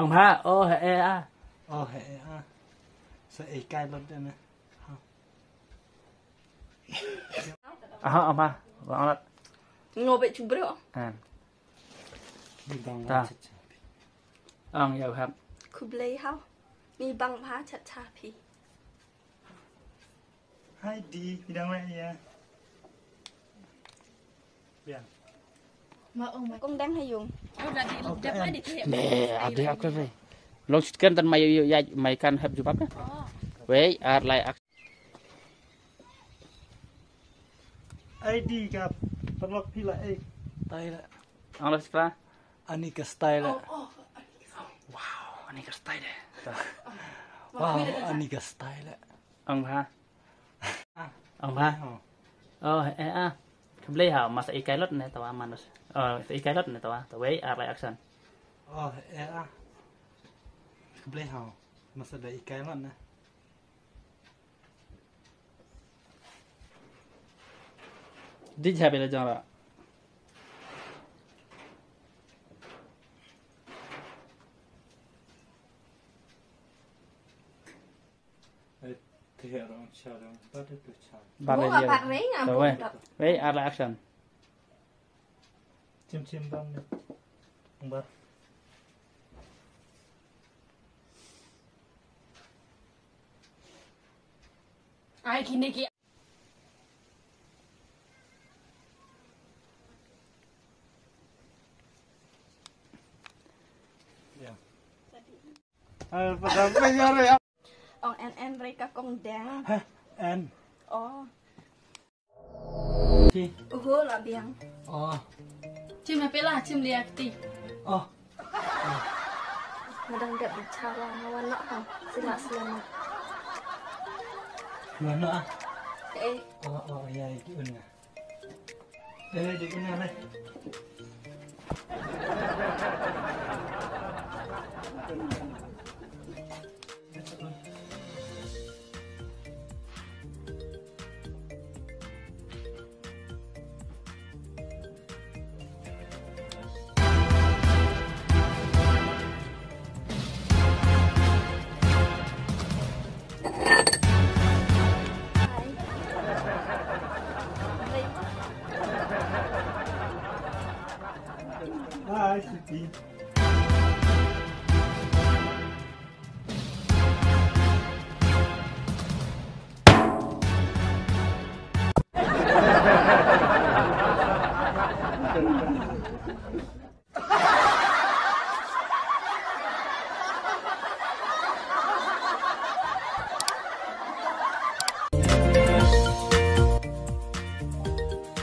ông ha ô hệ a hệ a sẽ ấy cài lót đây nè ông ha vâng lắm ngồi bị chụp bữa ta ông giờครับ คุบเลยเฮามีบังพาชัดชาพี ให้ดีพี่ดังไหมเนี่ยเบี่ยง mà ông mà con đang hay dùng nè ada apa vậy long chicken tan mày kan have jubab na vậy lại ai điกับตลกพี่ละไอ้ตายละ ông là sao อันนี้ก็สไตล์ละ wow anh cái style đấy ว้าวอันนี้ก็สไตล์ละ ông ha hệ a không lấy hảo mà sẽ cái lót này tao ăn nó sẽ cái lót này tao tao vậy lại action เออเบลฮาวมาแสดงอีกแกมันนะ đi chơi bây giờ rồi thì hiểu rồi chờ rồi bắt được chờ bạn bố này mà bạn mấy rồi vậy vậy lại action chim băng được không bắt ai khi này kia bây giờ rồi ạ ông en đây các con đen en chi là biếng chim này là chim liệt tì mà đang gặp chào là nó nọ không xin lạ luôn nữa ê dạ cái ơn nè đây cái ơn này Hi, Sweetie.